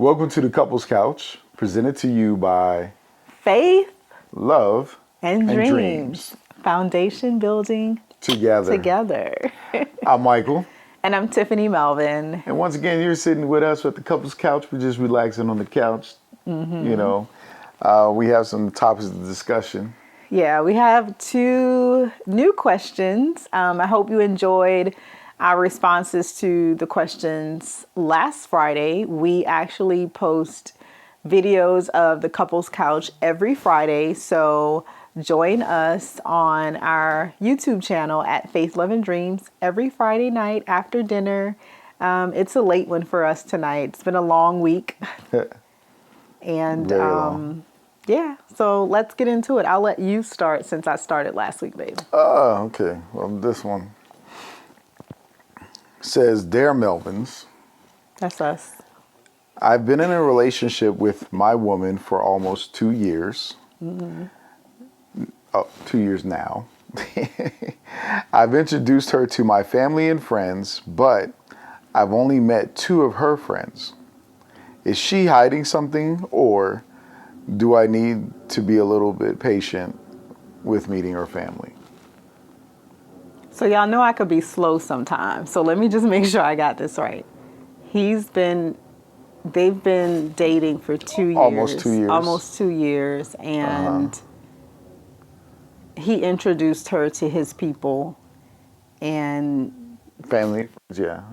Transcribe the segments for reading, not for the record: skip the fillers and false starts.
Welcome to the Couples Couch, presented to you by Faith Love and Dreams. Foundation building together. I'm Michael. And I'm Tiffany Melvin. And once again, you're sitting with us at the Couples Couch. We're just relaxing on the couch. You know, we have some topics of discussion. Yeah, we have 2 new questions. I hope you enjoyed our responses to the questions last Friday. We actually post videos of the Couples Couch every Friday. So join us on our YouTube channel at Faith, Love, and Dreams every Friday night after dinner. It's a late one for us tonight. It's been a long week. And Very long. yeah, so let's get into it. I'll let you start since I started last week, babe. Okay. Well, this one says, Dear Melvins, That's us. I've been in a relationship with my woman for almost 2 years. 2 years now. I've introduced her to my family and friends, but I've only met 2 of her friends. Is she hiding something, or do I need to be a little bit patient with meeting her family? So y'all know I could be slow sometimes. So let me just make sure I got this right. They've been dating for 2 years. Almost 2 years. Almost 2 years. And he introduced her to his people and Family, yeah.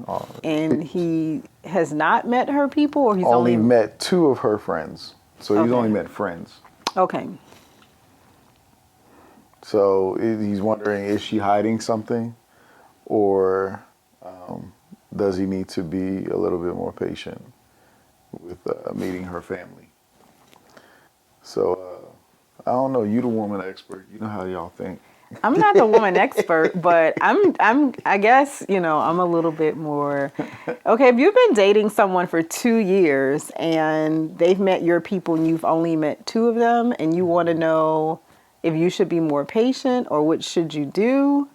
and he has not met her people, or he's only met 2 of her friends. So he's only met friends. Okay. So he's wondering, is she hiding something, or does he need to be a little bit more patient with meeting her family? So I don't know. You the woman expert. You know how y'all think. I'm not the woman expert, but I guess, I'm a little bit more. Okay, if you've been dating someone for 2 years and they've met your people and you've only met 2 of them, and you want to know if you should be more patient or what should you do,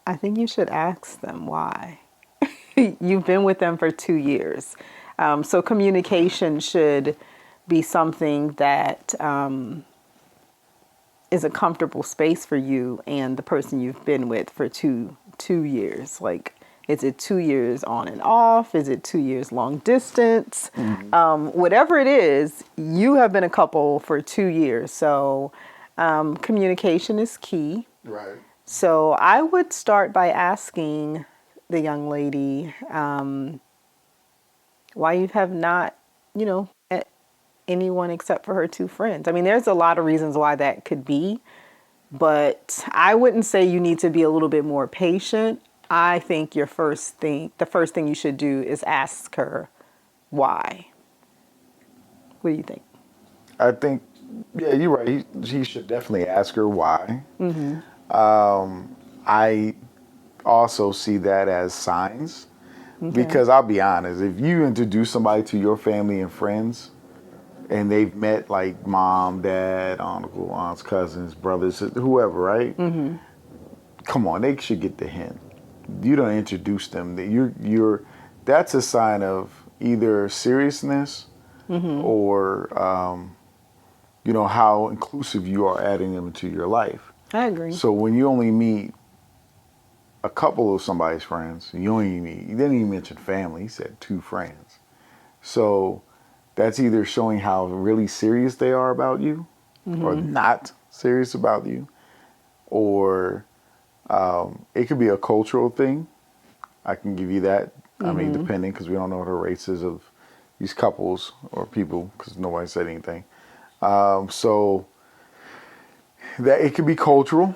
I think you should ask them why. You've been with them for 2 years. So communication should be something that is a comfortable space for you and the person you've been with for two years. Like, is it 2 years on and off? Is it 2 years long distance? Whatever it is, you have been a couple for 2 years. So communication is key. Right. So I would start by asking the young lady why you have not, met anyone except for her 2 friends. I mean, there's a lot of reasons why that could be, but I wouldn't say you need to be a little bit more patient. I think the first thing you should do is ask her why. What do you think? I think, yeah, you're right. He should definitely ask her why. I also see that as signs, because I'll be honest, if you introduce somebody to your family and friends and they've met like mom, dad, uncle, aunts, cousins, brothers, whoever, right? Come on, they should get the hint. You don't introduce them. That's a sign of either seriousness or how inclusive you are adding them into your life. I agree. So when you only meet a couple of somebody's friends, you didn't even mention family. He said 2 friends. So that's either showing how really serious they are about you, or not serious about you, or it could be a cultural thing. I can give you that. I mean, depending, because we don't know the races of these couples or people, because nobody said anything. So that it could be cultural,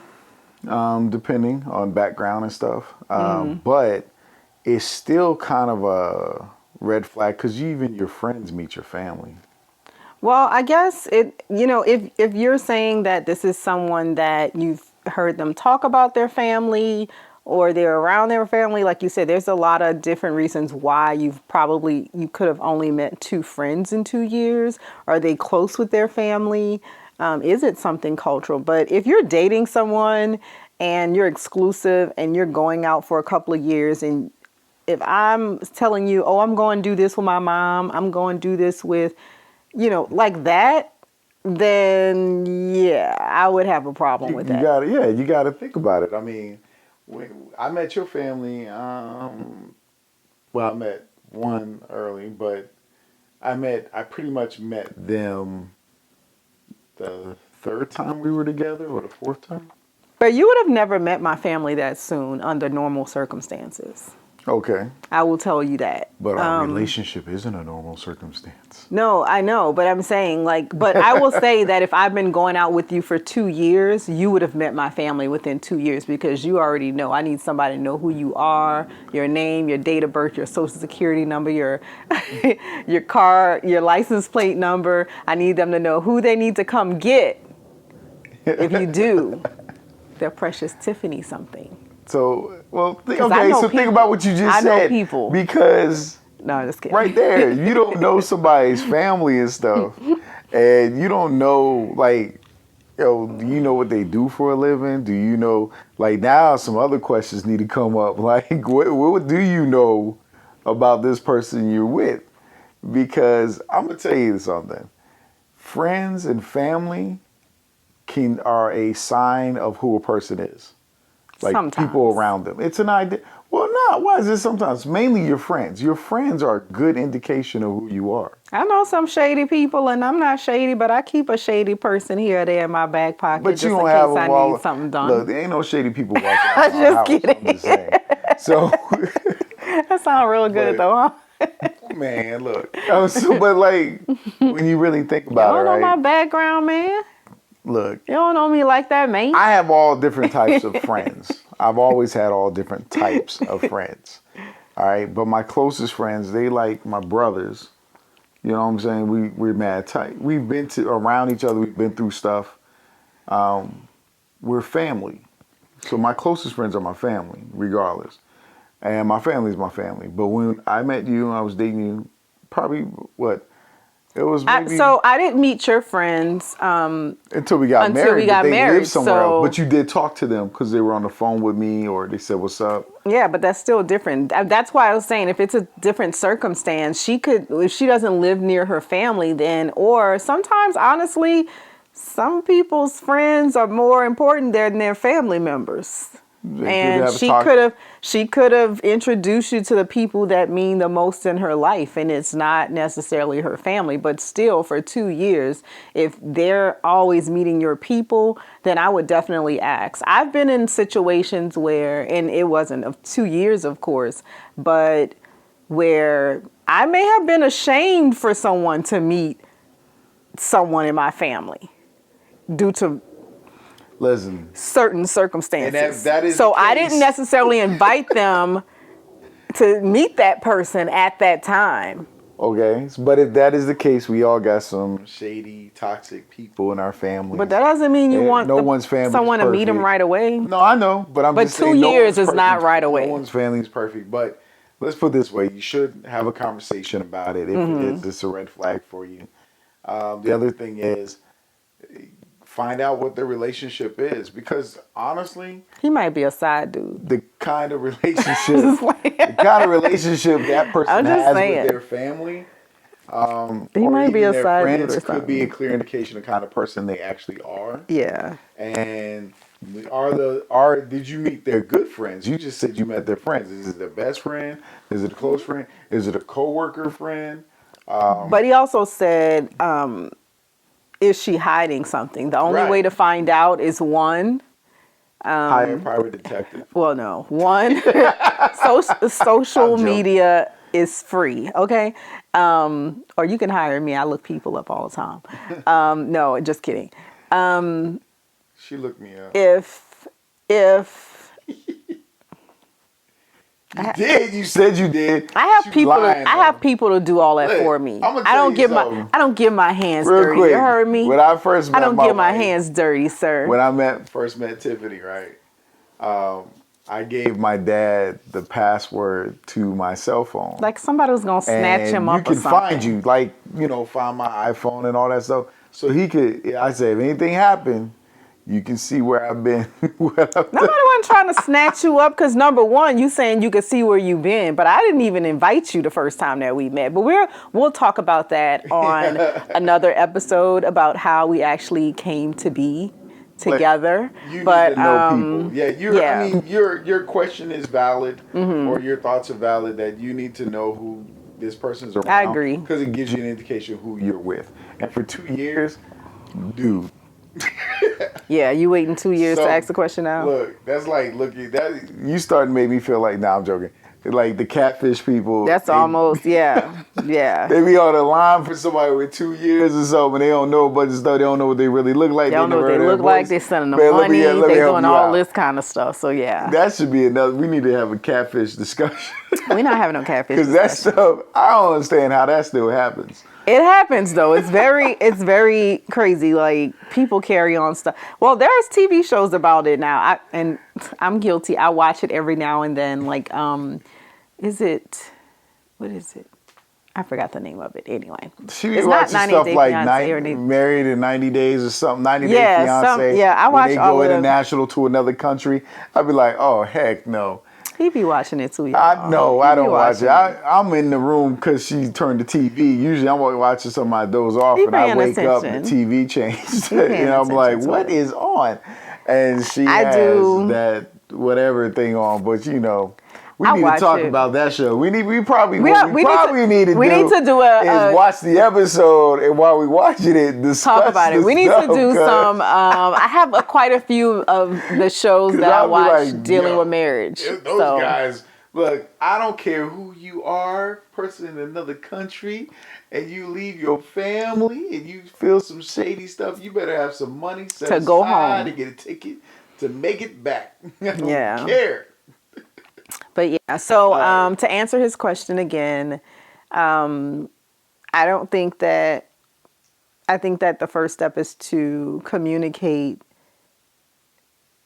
depending on background and stuff. But it's still kind of a red flag, because even your friends meet your family. Well, I guess if you're saying that this is someone that you've heard them talk about their family, or they're around their family, like you said, there's a lot of different reasons why you could have only met 2 friends in 2 years. Are they close with their family? Is it something cultural? But if you're dating someone and you're exclusive and you're going out for a couple of years and if I'm telling you, oh, I'm going to do this with my mom, I'm going to do this with, like that, then yeah, I would have a problem with You that. got to, yeah, you got to think about it. I mean, when I met your family, well, I met one early, but I pretty much met them the third time we were together, or the fourth time. But you would have never met my family that soon under normal circumstances. Okay. I will tell you that. But our relationship isn't a normal circumstance. No, I know, but I'm saying but I will say that if I've been going out with you for 2 years, you would have met my family within 2 years because you already know. I need somebody to know who you are, your name, your date of birth, your social security number, your your car, your license plate number. I need them to know who they need to come get. If you do, they're precious Tiffany something. So, well, I okay, know so think people. about what you just I know said. people. Because No, just kidding. right there, you don't know somebody's family and stuff. And you don't know, like, do you know what they do for a living? Do you know, like, now some other questions need to come up. Like, what do you know about this person you're with? Because I'm going to tell you something. Friends and family are a sign of who a person is. Like Sometimes. people around them. It's an idea. Well, not. Why is it sometimes? Mainly your friends. Your friends are a good indication of who you are. I know some shady people, and I'm not shady, but I keep a shady person here or there in my back pocket But just you in don't case have I them all. need something done. Look, there ain't no shady people walking around I'm our just house. kidding. I'm just saying. So, That sounds real good, though, huh? man, look. But like, when you really think You about it, don't know right? my background, man. Look, You don't know me like that, man. I have all different types of friends. I've always had all different types of friends. All right, but my closest friends, they like my brothers. You know what I'm saying? We're mad tight. We've been around each other. We've been through stuff. We're family. So my closest friends are my family, regardless. And my family is my family. But when I met you and I was dating you, probably what? It was maybe So I didn't meet your friends. until we got until married. we got but they married, lived somewhere so- else. But you did talk to them because they were on the phone with me, or they said, "What's up?" Yeah, but that's still different. That's why I was saying if it's a different circumstance, if she doesn't live near her family, then, or sometimes, honestly, some people's friends are more important than their family members. And she could have introduced you to the people that mean the most in her life, and it's not necessarily her family, but still for 2 years, if they're always meeting your people, then I would definitely ask. I've been in situations where, and it wasn't of 2 years, of course, but where I may have been ashamed for someone to meet someone in my family due to Listen, certain circumstances. And that is so the I case. didn't necessarily invite them to meet that person at that time. okay. But if that is the case, we all got some shady, toxic people in our family. But that doesn't mean you want one's family someone is to meet them perfect. right away. No, I know, but I'm But just 2 saying. years one's is not perfect. right away. No one's family is perfect, but let's put it this way: you should have a conversation about it if it's a red flag for you. The other thing is, find out what the relationship is, because honestly, He might be a side dude. the kind of relationship, that person I'm just has saying. with their family, He or might be even a their side dude friends, or could be a something. clear indication of the kind of person they actually are. Yeah. And did you meet their good friends? You just said you met their friends. Is it their best friend? Is it a close friend? Is it a coworker friend? But he also said, is she hiding something? The only Right. way to find out is one. Hire a private detective. Well, no. One, social media is free, okay? Or you can hire me. I look people up all the time. No, just kidding. She looked me up. If You did. You said you did. I have She people, lying, I have though. people to do all that Look, for me. I'ma I tell don't you give something. I don't give my hands Real dirty. quick, You heard me? when I first met I don't my get my wife, hands dirty, sir. When I first met Tiffany, right? I gave my dad the password to my cell phone. Like somebody was gonna snatch And him up you can or something. find you, like, find my iPhone and all that stuff. So he could, I said, if anything happened, You can see where I've been. What I've Nobody done. wasn't trying to snatch you up because number one, you saying you could see where you've been, but I didn't even invite you the first time that we met. But we'll talk about that on another episode about how we actually came to be Like, together. you need to But know people. Yeah, I yeah, mean, your question is valid, or your thoughts are valid. That you need to know who this person's I around agree. because it gives you an indication of who you're with. And for 2 years, dude. Yeah, you waiting 2 years to So ask the question now? look, that's like looking that you starting to make me feel like I'm joking. Like the catfish people, That's almost, yeah, yeah. they be on the line for somebody with 2 years or so, but they don't know a bunch of stuff. They don't know what they really look like. They don't know never what they heard their look like. voice. They sending them Man, money. let me They help doing you all out. this kind of stuff. So yeah, That should be another. We need to have a catfish discussion. we're not having no catfish. Because that discussion. stuff, I don't understand how that still happens. It happens though. It's very crazy. Like people carry on stuff. Well, there's TV shows about it now. I'm guilty. I watch it every now and then. Like, what is it? I forgot the name of it. Anyway, She be it's not watching 90 stuff Day like Fiancé or anything. Married in 90 Days or something, 90 Day Yeah, Fiance. I when watch they all go of them. international to another country. I'd be like, oh, heck no. He be watching it too, y'all. I know, He I be don't watch it. watching I'm in the room because she turned the TV. Usually I'm watching something I doze off He and I paying wake up attention. and the TV changed. He paying And I'm like, attention to what it. is on? And she I has do. that whatever thing on, but we I need to watch talk it. about that show. We probably We need to do a is watch the episode, and while we watching it, discuss talk about it. the We need to stuff, do 'cause- some. I have quite a few of the shows 'cause that I I'll be watch like, dealing yo, with marriage. Those guys, look, I don't care who you are, person in another country, and you leave your family and you feel some shady stuff, you better have some money set To go aside home. to get a ticket to make it back. I don't Yeah. care. But yeah, so Right. to answer his question again, I don't think that. I think that the first step is to communicate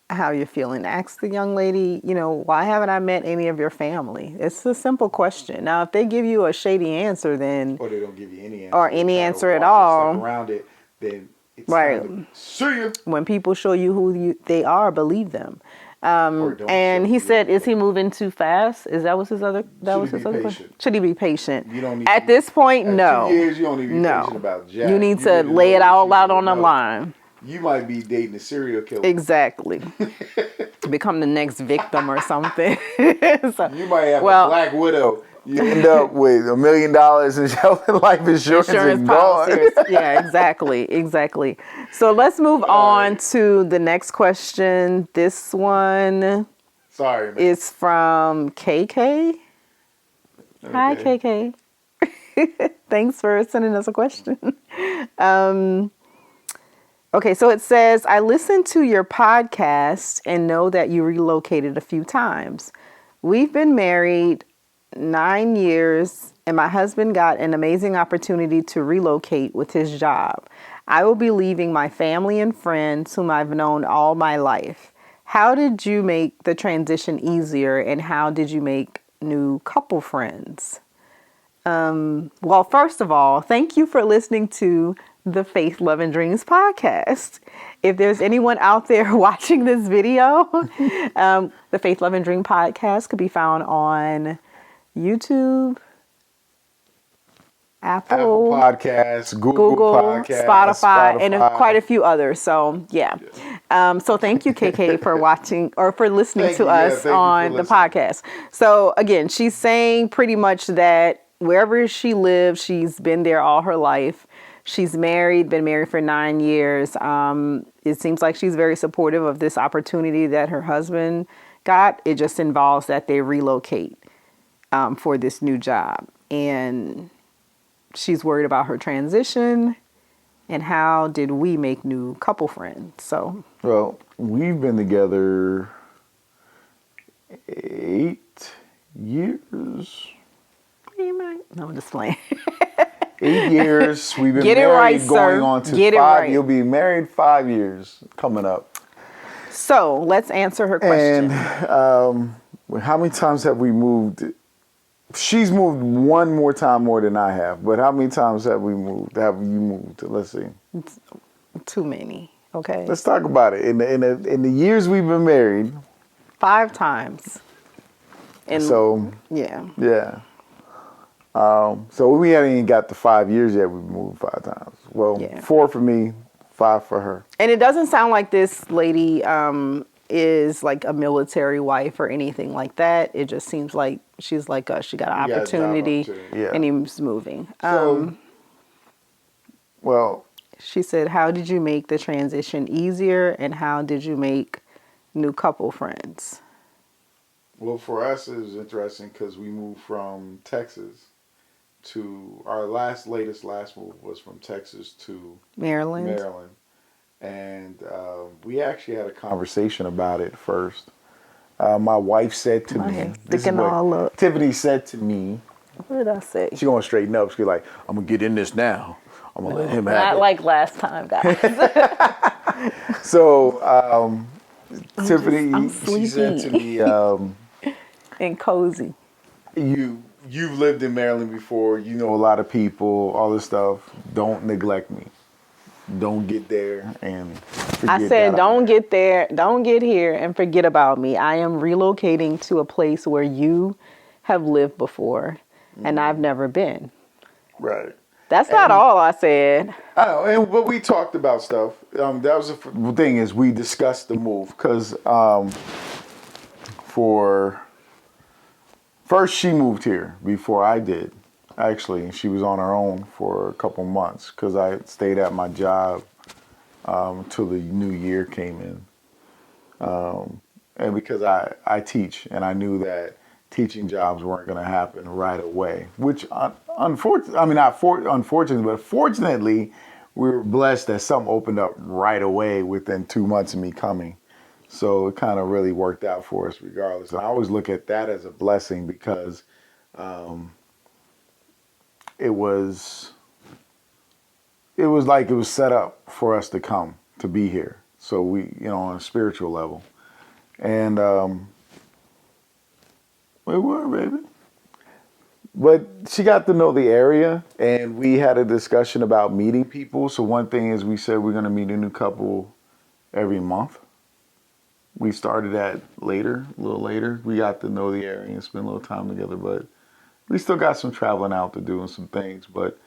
how you're feeling. Ask the young lady, why haven't I met any of your family? It's a simple question. Now, if they give you a shady answer, then Or they don't give you any answer. or They any try to answer at walk all. yourself around it, then it's Right. time to see you. When people show you who they are, believe them. Or don't And show he you said, "Is he anything. moving too fast? Is that was his other? That Should was he his be other patient? question. Should he be patient? You don't need At to- this point, At no. 2 years, you don't need to be No. patient about jack. You need to know lay it what all you out need on to the know. line. You might be dating a serial killer. Exactly. Become the next victim or something. So, You might have well, a black widow. You end up with $1 million in life insurance and gone. policies. Yeah, exactly. So let's move on to the next question. This one Sorry, man. is from KK. Hi, Okay. KK. Thanks for sending us a question. Okay, so it says, I listened to your podcast and know that you relocated a few times. We've been married 9 years, and my husband got an amazing opportunity to relocate with his job. I will be leaving my family and friends whom I've known all my life. How did you make the transition easier, and how did you make new couple friends? Well, first of all, thank you for listening to the Faith, Love, and Dreams podcast. If there's anyone out there watching this video, the Faith, Love, and Dream podcast could be found on YouTube, Apple Podcasts, Google Podcasts, Spotify, and quite a few others. So, yeah. So thank you, KK, for watching or for listening Thank to you. Yeah, us thank you for on the listening. podcast. So, again, she's saying pretty much that wherever she lives, she's been there all her life. She's married, been married for 9 years. It seems like she's very supportive of this opportunity that her husband got. It just involves that they relocate for this new job. And she's worried about her transition and how did we make new couple friends. So, Well, we've been together 8 years. no, I'm just playing. 8 years. We've been Get it married right, going sir. on to Get it 5. right. You'll be married 5 years coming up. So let's answer her question. And how many times have we moved? She's moved one more time more than I have. But how many times have we moved? Have you moved? Let's see. Too many. Okay. Let's talk about it. In the years we've been married. 5 times. And So yeah. yeah. So we hadn't even got to 5 years yet. We've moved 5 times. Well, Yeah. 4 for me, 5 for her. And it doesn't sound like this lady is like a military wife or anything like that. It just seems like she's like she got an You got a job opportunity, opportunity, yeah. and he's moving. So, well, She said, "How did you make the transition easier, and how did you make new couple friends?" well, for us it was interesting because we moved from Texas to our last move was from Texas to Maryland. and we actually had a conversation about it first. My wife said to My me, hair's "This is sticking all what up. Tiffany said to me." What did I say? She gonna straighten up. She's like, "I'm gonna get in this now. I'm gonna let him have Not it." like last time, guys. So Tiffany, I'm she said to sleepy. me, And cozy. You've lived in Maryland before. You know a lot of people. All this stuff. Don't neglect me. Don't get there and forget I said, that don't get there, don't get here and forget about me. I am relocating to a place where you have lived before and I've never been. right. That's not all I said. I know, and but we talked about stuff. That was the thing is we discussed the move because for first she moved here before I did. Actually, she was on her own for a couple months because I stayed at my job until the new year came in, and because I teach and I knew that teaching jobs weren't going to happen right away, which unfortunately, I mean unfortunately, but fortunately, we were blessed that something opened up right away within 2 months of me coming. So it kind of really worked out for us regardless. And I always look at that as a blessing because it was like it was set up for us to come to be here. So we, on a spiritual level. And we were, baby. But she got to know the area, and we had a discussion about meeting people. So one thing is we said we're going to meet a new couple every month. We started that later, a little later. We got to know the area and spend a little time together, but we still got some traveling out to do and some things. But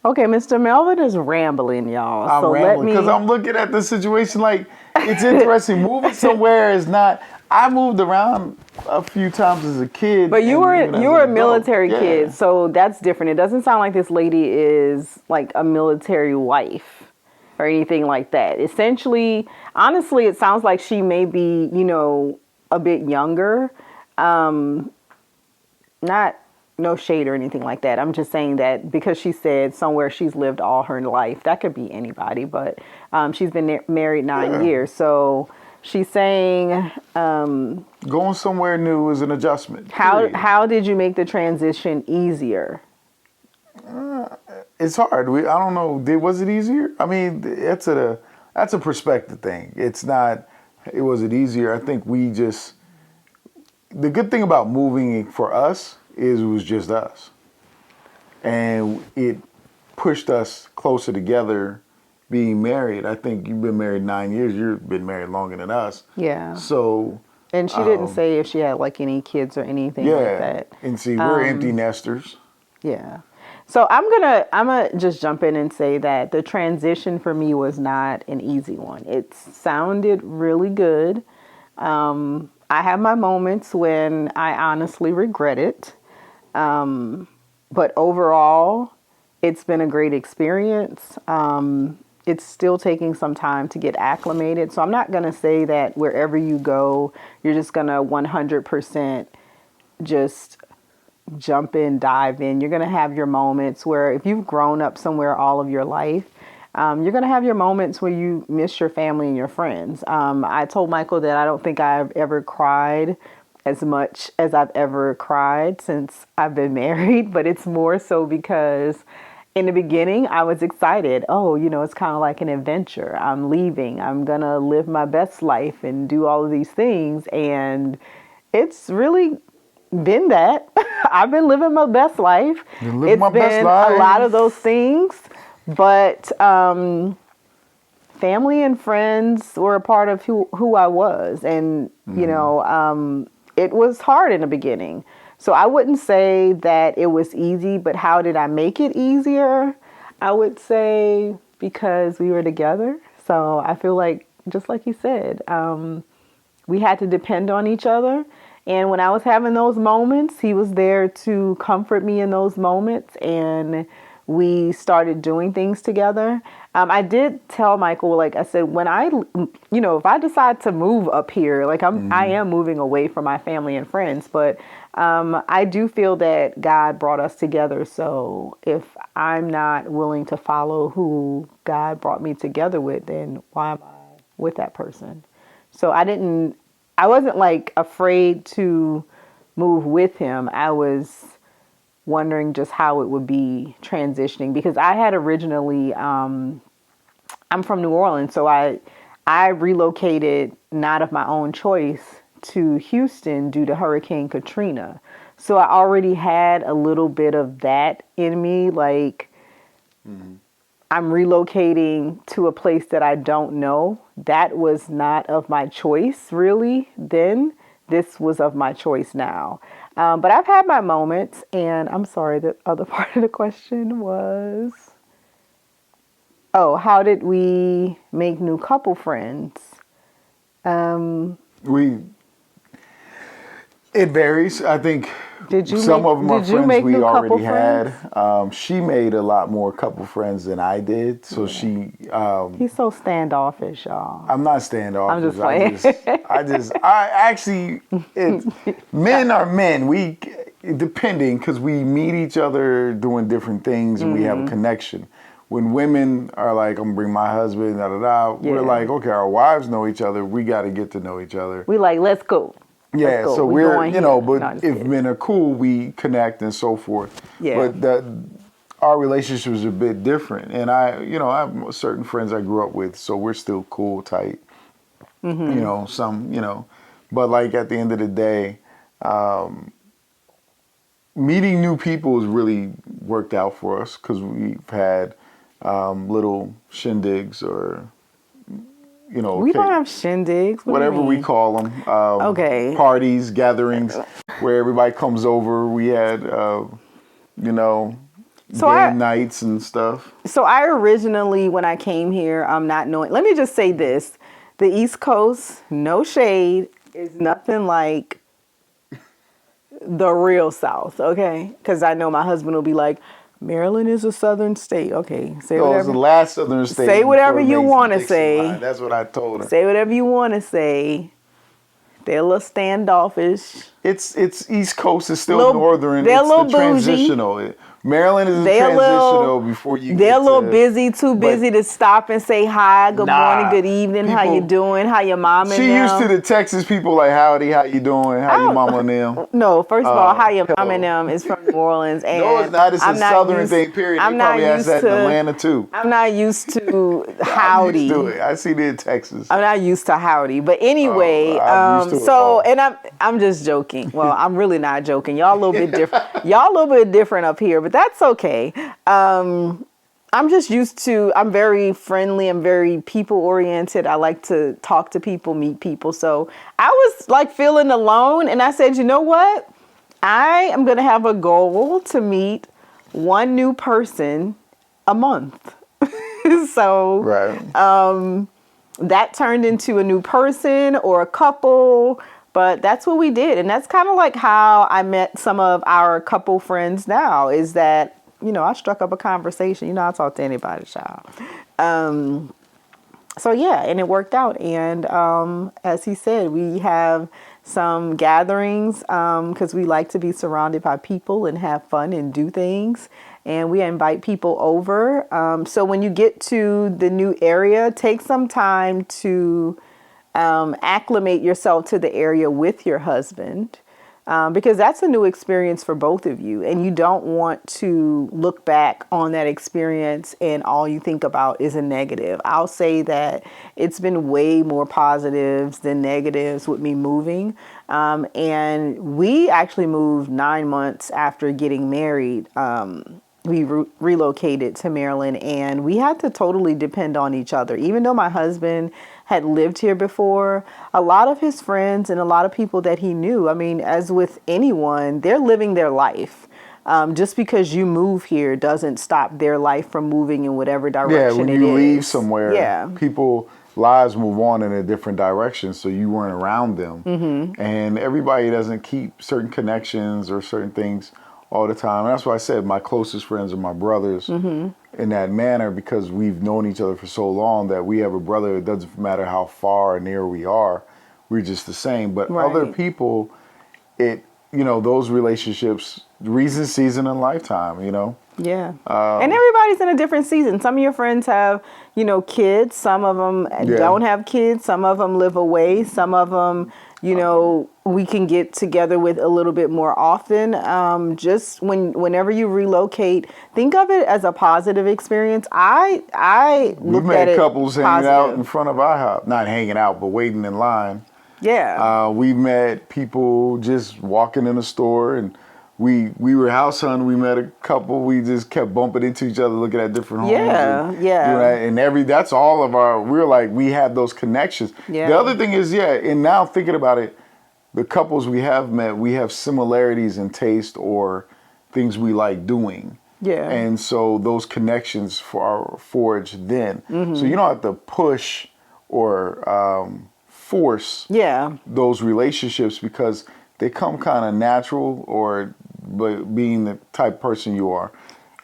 Okay, Mr. Melvin is rambling, y'all. I'm So rambling let because me. I'm looking at the situation like it's interesting. Moving somewhere is not. I moved around a few times as a kid, But you and even as were a an adult. military Yeah. kid, so that's different. It doesn't sound like this lady is like a military wife or anything like that. Essentially, honestly, it sounds like she may be, a bit younger. Not no shade or anything like that. I'm just saying that because she said somewhere she's lived all her life. That could be anybody, but she's been married 9 years. So she's saying, Going somewhere new is an adjustment. how did you make the transition easier? It's hard. I don't know. Was it easier? I mean, that's a perspective thing. It's not. Was it easier? I think we just. The good thing about moving for us is it was just us, and it pushed us closer together. Being married, I think you've been married 9 years. You've been married longer than us. Yeah. So. And she didn't say if she had like any kids or anything Yeah. like that. And see, we're empty nesters. Yeah. So I'm gonna just jump in and say that the transition for me was not an easy one. It sounded really good. I have my moments when I honestly regret it. But overall, it's been a great experience. It's still taking some time to get acclimated. So I'm not going to say that wherever you go, you're just going to 100% just jump in, dive in. You're going to have your moments where if you've grown up somewhere all of your life, you're going to have your moments where you miss your family and your friends. I told Michael that I don't think I've ever cried as much as I've ever cried since I've been married, but it's more so because in the beginning, I was excited. Oh, it's kind of like an adventure. I'm leaving. I'm going to live my best life and do all of these things. And it's really been that. I've been living my best life. It's been a lot of those things. But family and friends were a part of who I was. And, you know, it was hard in the beginning. So I wouldn't say that it was easy, but how did I make it easier? I would say because we were together. So I feel like, just like you said, we had to depend on each other. And when I was having those moments, he was there to comfort me in those moments. And we started doing things together. I did tell Michael, like I said, when you know, if I decide to move up here, like I am moving away from my family and friends, but I do feel that God brought us together. So if I'm not willing to follow who God brought me together with, then why am I with that person? So I wasn't like afraid to move with him. I was wondering just how it would be transitioning, because I had originally, I'm from New Orleans, so I relocated not of my own choice to Houston due to Hurricane Katrina. So I already had a little bit of that in me, like I'm relocating to a place that I don't know. That was not of my choice, really, then. This was of my choice now. But I've had my moments, and I'm sorry, the other part of the question was, oh, how did we make new couple friends? It varies. I think Did you some of them are did you friends make we new couple already friends? had. She made a lot more couple friends than I did. So she, He's so standoffish, y'all. I'm not standoffish. I'm just playing. I actually, men are men. Depending, because we meet each other doing different things and we have a connection. When women are like, I'm gonna bring my husband, da da da, we're Yeah. like, okay, our wives know each other. We got to get to know each other. We like, let's go. Yeah, Let's go. so We we're, going you know, here. but No, just if kidding. men are cool, we connect and so forth. Yeah. But our relationship is a bit different. And I have certain friends I grew up with, so we're still cool, tight. You know, but like at the end of the day, meeting new people has really worked out for us because we've had little shindigs or, We don't have shindigs. What do you whatever we mean? call them, Okay. parties, gatherings, where everybody comes over. We had, So game nights and stuff. So I originally, when I came here, not knowing, let me just say this. The East Coast, no shade, is nothing like the real South, okay? Because I know my husband will be like, Maryland is a southern state. Okay, say So it was the whatever. last southern state. Say whatever before you want to Mason-Dixon say. line. That's what I told her. Say whatever you want to say. They're a little standoffish. It's East Coast is still Little- northern. they're a It's little the bougie. transitional. Maryland is They're a transitional little, before you they're get a little to, busy, too busy to stop and say hi, good morning, good evening, how you people- doing, how your mom and She them. used to the Texas people like, howdy, how you doing, how your mama and them. No, first of all, how your mom hello. and them is from New Orleans, and No, it's not. It's I'm a not southern used, thing, period. I'm They not probably ask used that to in Atlanta too. I'm not used to I'm howdy. used to it. I see it in Texas. I'm not used to howdy, but anyway, I'm used to it so all. and I'm just joking. Well, I'm really not joking. Y'all a little bit different. Y'all a little bit different up here, but that's okay. I'm just used to. I'm very friendly. I'm very people oriented. I like to talk to people, meet people. So I was like feeling alone, and I said, you know what? I am gonna have a goal to meet one new person a month. So Right. that turned into a new person or a couple, but that's what we did. And that's kind of like how I met some of our couple friends now, is that, I struck up a conversation. I talk to anybody, child. So yeah, and it worked out. And as he said, we have some gatherings because we like to be surrounded by people and have fun and do things. And we invite people over. So when you get to the new area, take some time to acclimate yourself to the area with your husband. Because that's a new experience for both of you. And you don't want to look back on that experience and all you think about is a negative. I'll say that it's been way more positives than negatives with me moving. And we actually moved 9 months after getting married. we relocated to Maryland, and we had to totally depend on each other. Even though my husband had lived here before, a lot of his friends and a lot of people that he knew, I mean, as with anyone, they're living their life. Just because you move here doesn't stop their life from moving in whatever Yeah, direction when it you leave is. somewhere, Yeah. people lives move on in a different direction, so you weren't around them. And everybody doesn't keep certain connections or certain things all the time. And that's why I said my closest friends are my brothers in that manner, because we've known each other for so long that we have a brother. It doesn't matter how far or near we are, we're just the same. But other Right. people, it, those relationships, reason, season, and lifetime, Yeah. And everybody's in a different season. Some of your friends have, kids. Some of them Yeah. don't have kids. Some of them live away. Some of them, we can get together with a little bit more often. Just whenever you relocate, think of it as a positive experience. I We've looked at met it couples hanging out in positive. front of IHOP, not hanging out, but waiting in line. Yeah. We met people just walking in the store, and we were house hunting. We met a couple. We just kept bumping into each other, looking at different homes. Yeah, And yeah. doing that. And that's all of our. We're like, we have those connections. Yeah. The other thing is, and now thinking about it, the couples we have met, we have similarities in taste or things we like doing. Yeah. And so those connections are forged then. Mm-hmm. So you don't have to push or force Yeah. those relationships, because they come kind of natural, or but being the type of person you are.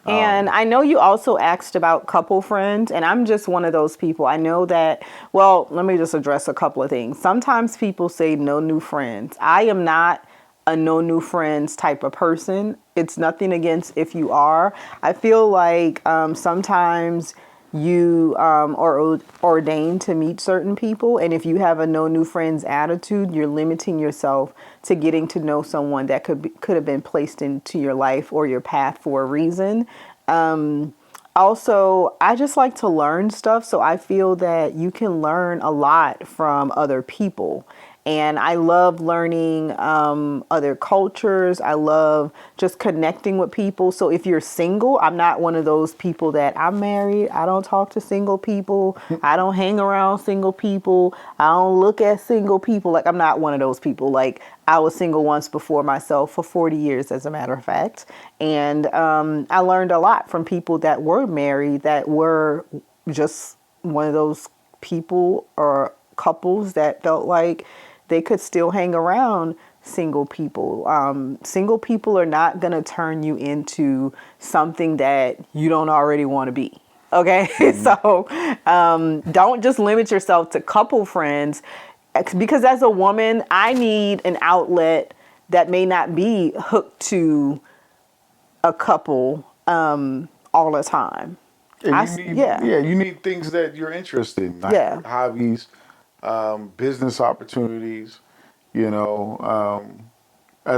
And I know you also asked about couple friends, and I'm just one of those people. I know that, well, let me just address a couple of things. Sometimes people say no new friends. I am not a no new friends type of person. It's nothing against if you are. I feel like sometimes you are ordained to meet certain people, and if you have a no new friends attitude, you're limiting yourself to getting to know someone that could have been placed into your life or your path for a reason. Also, I just like to learn stuff, so I feel that you can learn a lot from other people. And I love learning other cultures. I love just connecting with people. So if you're single, I'm not one of those people that I'm married. I don't talk to single people. I don't hang around single people. I don't look at single people. Like, I'm not one of those people. Like, I was single once before myself for 40 years, as a matter of fact. And I learned a lot from people that were married, that were just one of those people or couples that felt like they could still hang around single people. Single people are not going to turn you into something that you don't already want to be. Okay. So don't just limit yourself to couple friends, because as a woman, I need an outlet that may not be hooked to a couple all the time. And Yeah. you need things that you're interested in, like Yeah. hobbies, business opportunities. As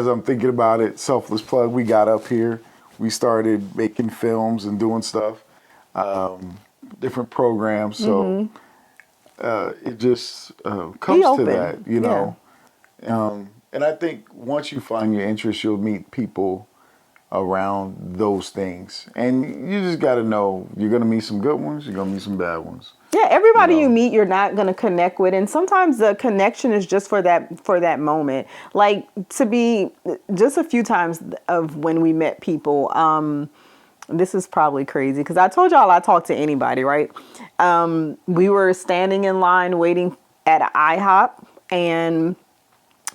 I'm thinking about it, selfless plug. We got up here, we started making films and doing stuff, different programs. So it just comes to open. that, Yeah. And I think once you find your interest, you'll meet people around those things. And you just got to know you're going to meet some good ones, you're going to meet some bad ones. Yeah, everybody You you know. meet, you're not going to connect with, and sometimes the connection is just for that moment. Like, to be just a few times of when we met people. This is probably crazy because I told y'all I talk to anybody, right? We were standing in line waiting at IHOP, and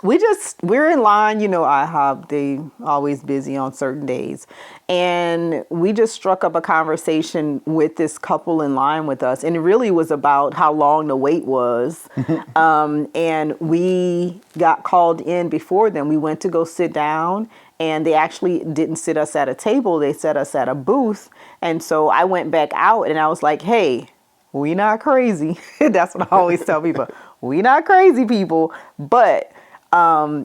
we're in line, IHOP, they always busy on certain days. And we just struck up a conversation with this couple in line with us. And it really was about how long the wait was. And we got called in before them. We went to go sit down, and they actually didn't sit us at a table. They set us at a booth. And so I went back out and I was like, hey, we not crazy. That's what I always tell people. We not crazy people, but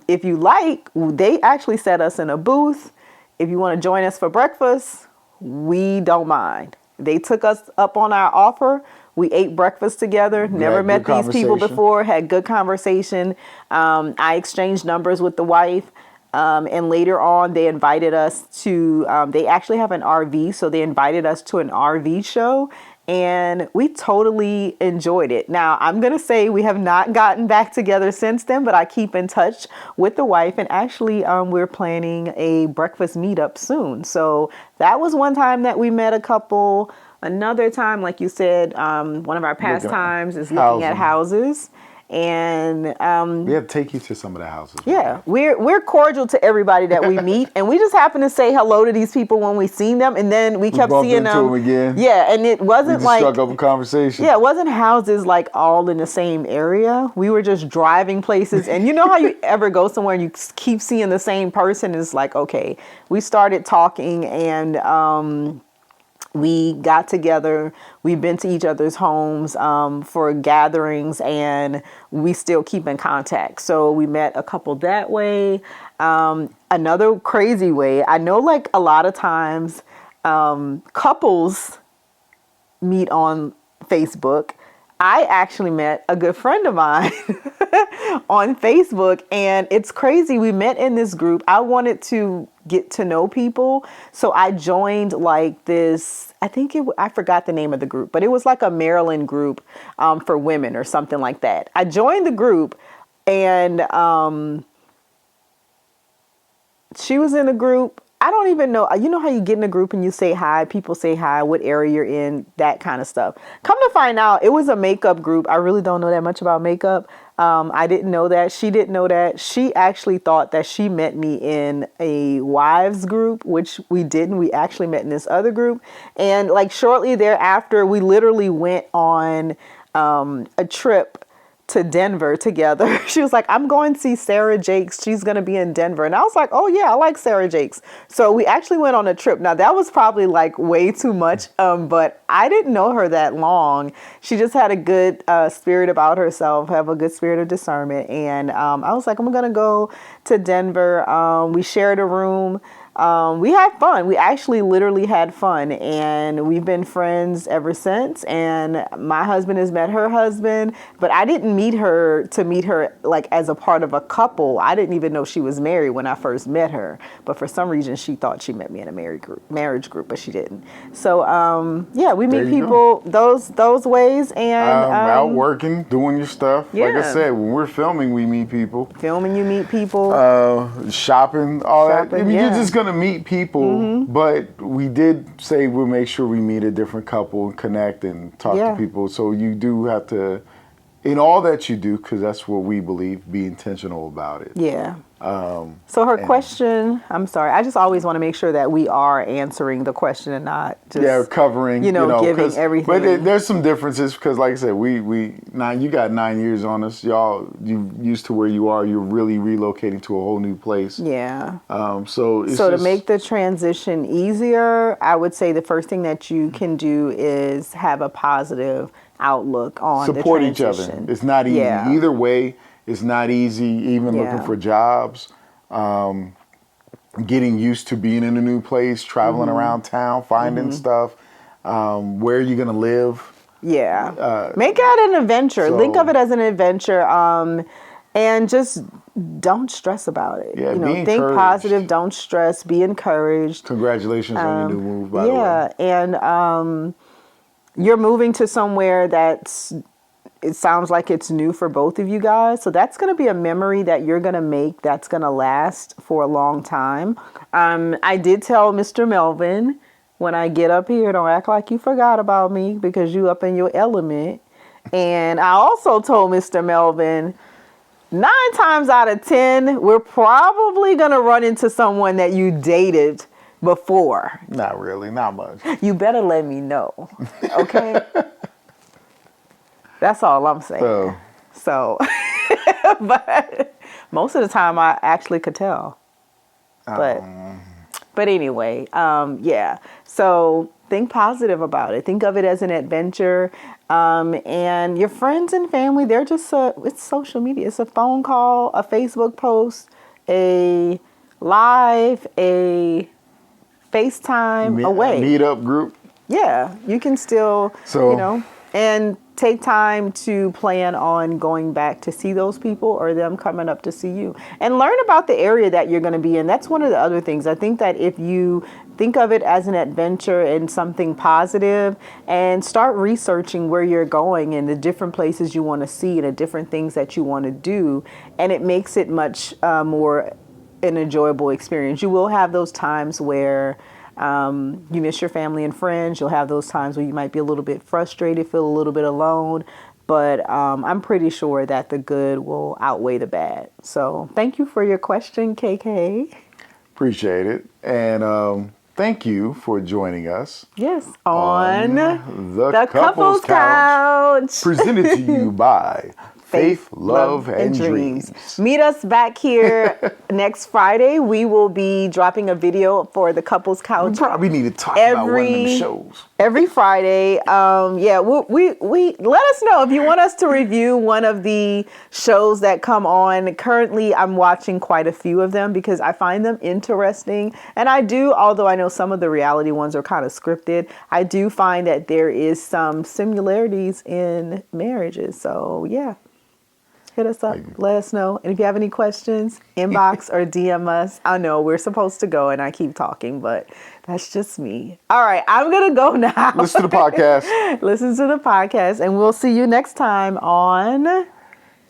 if you like, they actually set us in a booth. If you want to join us for breakfast, we don't mind. They took us up on our offer. We ate breakfast together. Never met these people before. Had good conversation. I exchanged numbers with the wife. And later on, they invited us to, they actually have an RV. So they invited us to an RV show and we totally enjoyed it. Now, I'm going to say we have not gotten back together since then, but I keep in touch with the wife. And actually, we're planning a breakfast meetup soon. So that was one time that we met a couple. Another time, like you said, one of our pastimes is looking at houses. And we have to take you to some of the houses. Yeah, we're cordial to everybody that we meet, and we just happen to say hello to these people when we seen them, and then we kept seeing them again. Yeah, and it wasn't like struck up a conversation. Yeah, it wasn't houses like all in the same area. We were just driving places, and you know how you ever go somewhere and you keep seeing the same person? It's like, okay, we started talking and we got together. We've been to each other's homes for gatherings, and we still keep in contact. So we met a couple that way. Another crazy way, I know like a lot of times couples meet on Facebook. I actually met a good friend of mine on Facebook, and it's crazy. We met in this group. I wanted to get to know people, so I joined like this, I forgot the name of the group, but it was like a Maryland group for women or something like that. I joined the group, and she was in a group. I don't even know. You know how you get in a group and you say hi, people say hi, what area you're in, that kind of stuff. Come to find out, it was a makeup group. I really don't know that much about makeup. I didn't know that. She didn't know that. She actually thought that she met me in a wives group, which we didn't. We actually met in this other group. And like shortly thereafter, we literally went on a trip to Denver together. She was like, I'm going to see Sarah Jakes. She's going to be in Denver. And I was like, oh yeah, I like Sarah Jakes. So we actually went on a trip. Now that was probably like way too much, but I didn't know her that long. She just had a good spirit about herself, have a good spirit of discernment. And I was like, I'm going to go to Denver. We shared a room. We had fun. We actually literally had fun, and we've been friends ever since. And my husband has met her husband, but I didn't meet her like as a part of a couple. I didn't even know she was married when I first met her, but for some reason she thought she met me in a marriage group, but she didn't. So yeah, we meet people those ways, and out working, doing your stuff. Yeah. Like I said, when we're filming, we meet people. Filming, you meet people. Shopping, all that. I mean, yeah. You're just gonna meet people, but we did say we'll make sure we meet a different couple and connect and talk to people. So you do have to, in all that you do, because that's what we believe, be intentional about it. Yeah. So her question, I'm sorry, I just always want to make sure that we are answering the question and not just covering, giving everything. But there's some differences because, like I said, you got 9 years on us, y'all. You used to where you are. You're really relocating to a whole new place. Yeah. So to make the transition easier, I would say the first thing that you can do is have a positive outlook on support the transition. Each other. It's not easy either way. It's not easy, even looking for jobs, getting used to being in a new place, traveling around town, finding stuff, where are you going to live? Yeah. Make it an adventure. Think of it as an adventure, and just don't stress about it. Yeah, think positive, don't stress, be encouraged. Congratulations on your new move, by the way. Yeah, and you're moving to somewhere it sounds like it's new for both of you guys. So that's going to be a memory that you're going to make that's going to last for a long time. I did tell Mr. Melvin, when I get up here, don't act like you forgot about me because you up in your element. And I also told Mr. Melvin, 9 times out of 10, we're probably going to run into someone that you dated before. Not really, not much. You better let me know, okay? That's all I'm saying. So but most of the time I actually could tell. But anyway, yeah. So think positive about it. Think of it as an adventure. And your friends and family, they're just it's social media. It's a phone call, a Facebook post, a live, a FaceTime away. Meetup group. Yeah, you can still, and take time to plan on going back to see those people or them coming up to see you, and learn about the area that you're going to be in. That's one of the other things. I think that if you think of it as an adventure and something positive, and start researching where you're going and the different places you want to see and the different things that you want to do, and it makes it much more an enjoyable experience. You will have those times where you miss your family and friends. You'll have those times where you might be a little bit frustrated, feel a little bit alone. But I'm pretty sure that the good will outweigh the bad. So thank you for your question, KK. Appreciate it. And thank you for joining us. Yes, on the Couples Couch. Presented to you by Faith, Love, and Dreams. Meet us back here next Friday. We will be dropping a video for the Couples Couch. We probably need to talk about one of them shows. Every Friday. We let us know if you want us to review one of the shows that come on. Currently, I'm watching quite a few of them because I find them interesting. And I do, although I know some of the reality ones are kind of scripted, I do find that there is some similarities in marriages. So, yeah. Hit us up, let us know. And if you have any questions, inbox or DM us. I know we're supposed to go and I keep talking, but that's just me. All right, I'm going to go now. Listen to the podcast. Listen to the podcast, and we'll see you next time on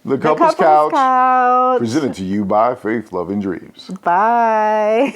The Couples Couch. Couch. Presented to you by Faith, Love, and Dreams. Bye.